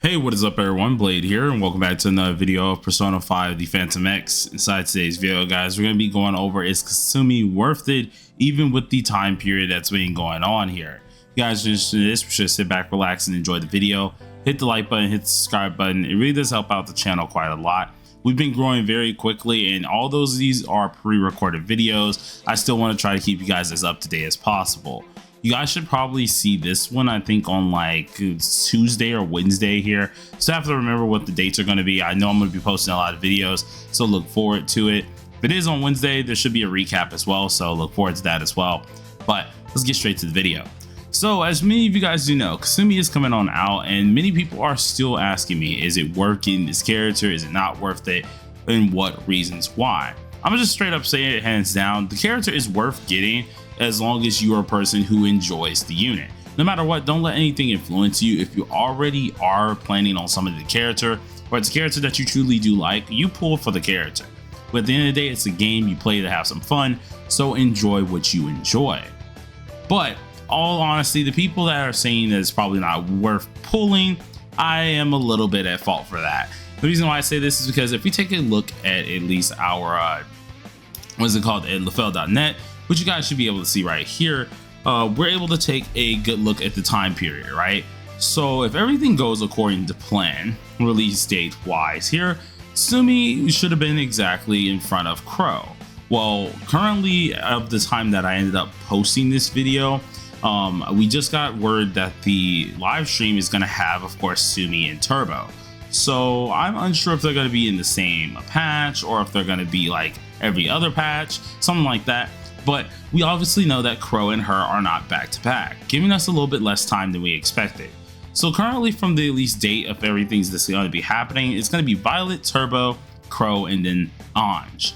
Hey, what is up everyone? Blade here, and welcome back to another video of Persona 5 The Phantom X. Inside today's video, guys, we're going to be going over is Kasumi worth it, even with the time period that's been going on here. If you guys are interested in this, be sure to sit back, relax, and enjoy the video. Hit the like button, hit the subscribe button. It really does help out the channel quite a lot. We've been growing very quickly, and although these are pre-recorded videos, I still want to try to keep you guys as up to date as possible. You guys should probably see this one, I think, on like Tuesday or Wednesday here. So I have to remember what the dates are going to be. I know I'm going to be posting a lot of videos, so look forward to it. If it is on Wednesday, there should be a recap as well, so look forward to that as well. But let's get straight to the video. So as many of you guys do know, Kasumi is coming on out, and many people are still asking me, is it working this character? Is it not worth it? And what reasons why? I'm gonna just straight up say it hands down. The character is worth getting as long as you are a person who enjoys the unit. No matter what, don't let anything influence you. If you already are planning on some of the character, or it's a character that you truly do like, you pull for the character. But at the end of the day, it's a game you play to have some fun, so enjoy what you enjoy. But all honesty, the people that are saying that it's probably not worth pulling, I am a little bit at fault for that. The reason why I say this is because if we take a look at least our what's it called, at lafel.net, which you guys should be able to see right here, we're able to take a good look at the time period, right? So if everything goes according to plan, release date wise here, Sumi should have been exactly in front of Crow. Well, currently, of the time that I ended up posting this video, we just got word that the live stream is going to have, of course, Sumi and Turbo. So I'm unsure if they're going to be in the same patch or if they're going to be like every other patch, something like that. But we obviously know that Crow and her are not back to back, giving us a little bit less time than we expected. So currently, from the release date of everything's that's going to be happening, it's going to be Violet, Turbo, Crow, and then Ange.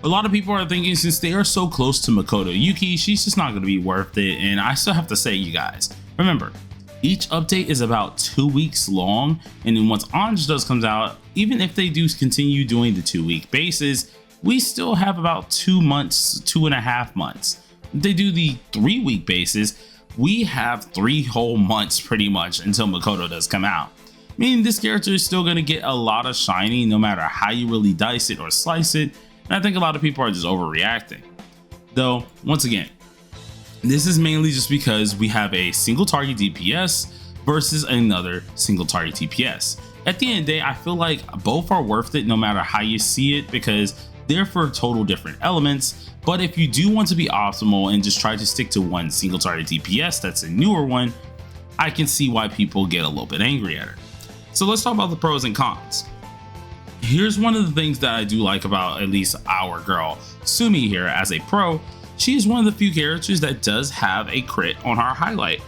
A lot of people are thinking, since they are so close to Makoto Yuki, she's just not going to be worth it. And I still have to say, you guys, remember, each update is about 2 weeks long. And then once Ange does comes out, even if they do continue doing the 2-week basis, we still have about 2 months, 2.5 months. If they do the 3-week basis, we have 3 whole months pretty much until Makoto does come out. Meaning this character is still going to get a lot of shiny no matter how you really dice it or slice it. And I think a lot of people are just overreacting. Though, once again, this is mainly just because we have a single target DPS versus another single target TPS. At the end of the day, I feel like both are worth it no matter how you see it, because they're for total different elements. But if you do want to be optimal and just try to stick to one single target DPS that's a newer one, I can see why people get a little bit angry at her. So let's talk about the pros and cons. Here's one of the things that I do like about at least our girl Sumi here as a pro. She is one of the few characters that does have a crit on her highlight.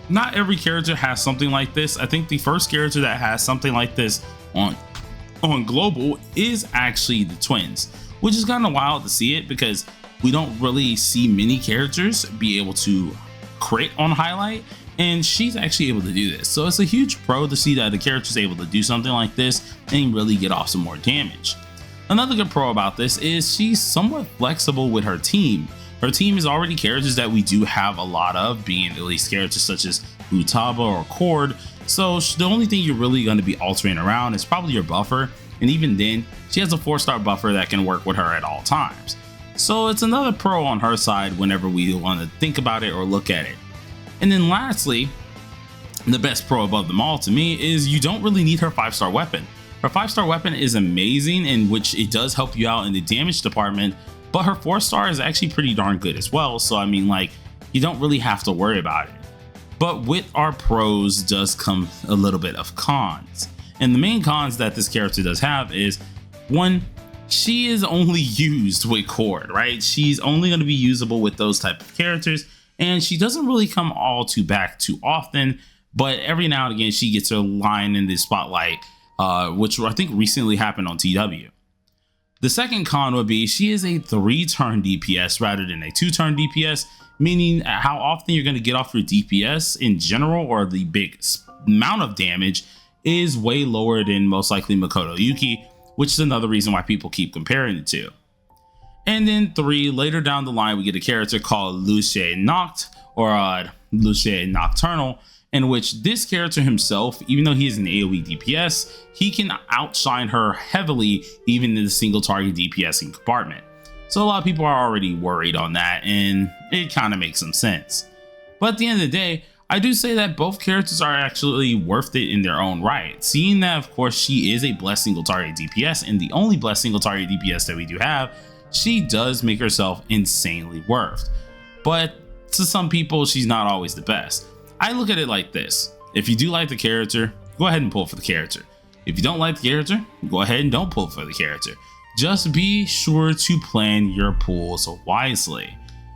Not every character has something like this. I think the first character that has something like this on global is actually the twins, which is kind of wild to see it because we don't really see many characters be able to crit on highlight, and she's actually able to do this. So it's a huge pro to see that the character is able to do something like this and really get off some more damage. Another good pro about this is she's somewhat flexible with her team. Her team is already characters that we do have a lot of, being at least characters such as Futaba or Cord. So the only thing you're really going to be altering around is probably your buffer, and even then, she has a 4-star buffer that can work with her at all times. So it's another pro on her side whenever we want to think about it or look at it. And then lastly, the best pro above them all to me is you don't really need her 5-star weapon. Her 5-star weapon is amazing, in which it does help you out in the damage department, but her 4-star is actually pretty darn good as well. So I mean, like, you don't really have to worry about it. But with our pros does come a little bit of cons. And the main cons that this character does have is, one, she is only used with Cord, right? She's only going to be usable with those type of characters, and she doesn't really come all too back too often, but every now and again she gets her line in the spotlight, which I think recently happened on TW. The second con would be she is a 3-turn DPS rather than a 2-turn DPS, meaning how often you're going to get off your DPS in general, or the big amount of damage, is way lower than most likely Makoto Yuki, which is another reason why people keep comparing the two. And then 3, later down the line, we get a character called Luce Noct, or Luce Nocturnal, in which this character himself, even though he is an AoE DPS, he can outshine her heavily even in the single target DPSing compartment. So a lot of people are already worried on that, and it kind of makes some sense. But at the end of the day, I do say that both characters are actually worth it in their own right, seeing that of course she is a blessed single target DPS, and the only blessed single target DPS that we do have, she does make herself insanely worth. But to some people, she's not always the best. I look at it like this: if you do like the character, go ahead and pull for the character. If you don't like the character, go ahead and don't pull for the character. Just be sure to plan your pulls wisely.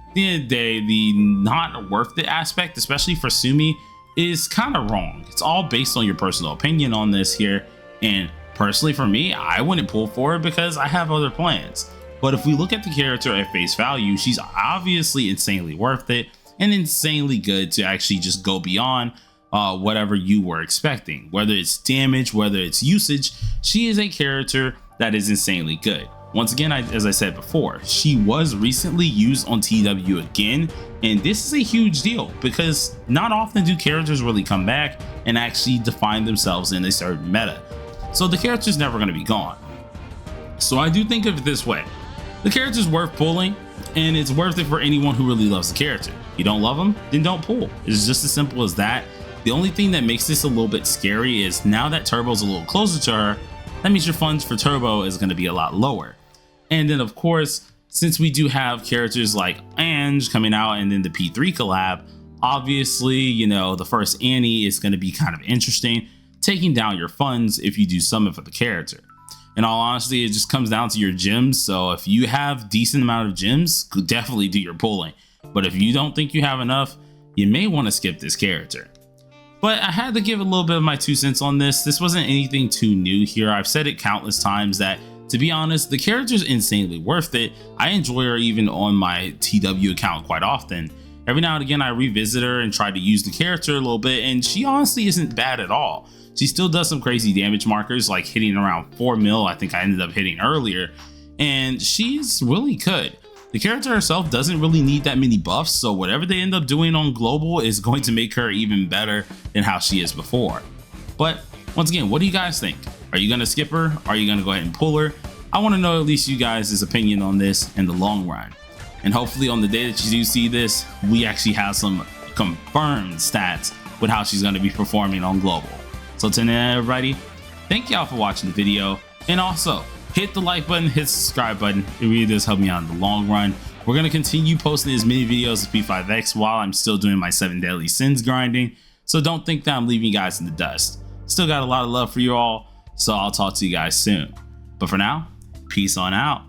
At the end of the day, the not worth it aspect, especially for Sumi, is kind of wrong. It's all based on your personal opinion on this here, and personally for me, I wouldn't pull for it because I have other plans. But if we look at the character at face value, she's obviously insanely worth it and insanely good to actually just go beyond whatever you were expecting. Whether it's damage, whether it's usage, she is a character that is insanely good. Once again, as I said before, she was recently used on TW again, and this is a huge deal because not often do characters really come back and actually define themselves in a certain meta. So the character's never going to be gone. So I do think of it this way: the character's worth pulling, and it's worth it for anyone who really loves the character. You don't love them, then don't pull. It's just as simple as that. The only thing that makes this a little bit scary is now that Turbo's a little closer to her, that means your funds for Turbo is going to be a lot lower. And then of course, since we do have characters like Ange coming out and then the P3 collab, obviously, you know, the first Annie is going to be kind of interesting, taking down your funds if you do summon for the character. In all honesty, it just comes down to your gems. So if you have decent amount of gems, definitely do your pulling. But if you don't think you have enough, you may want to skip this character. But I had to give a little bit of my 2 cents on this. This wasn't anything too new here. I've said it countless times that, to be honest, the character's insanely worth it. I enjoy her even on my TW account quite often. Every now and again, I revisit her and try to use the character a little bit, and she honestly isn't bad at all. She still does some crazy damage markers, like hitting around 4 mil, I think I ended up hitting earlier, and she's really good. The character herself doesn't really need that many buffs, so whatever they end up doing on global is going to make her even better than how she is before. But once again, what do you guys think? Are you gonna skip her? Are you gonna go ahead and pull her? I want to know at least you guys' opinion on this in the long run. And hopefully on the day that you do see this, we actually have some confirmed stats with how she's gonna be performing on global. So till then, everybody, thank y'all for watching the video, and also hit the like button, hit the subscribe button. It really does help me out in the long run. We're going to continue posting as many videos as P5X while I'm still doing my 7 Deadly Sins grinding. So don't think that I'm leaving you guys in the dust. Still got a lot of love for you all, so I'll talk to you guys soon. But for now, peace on out.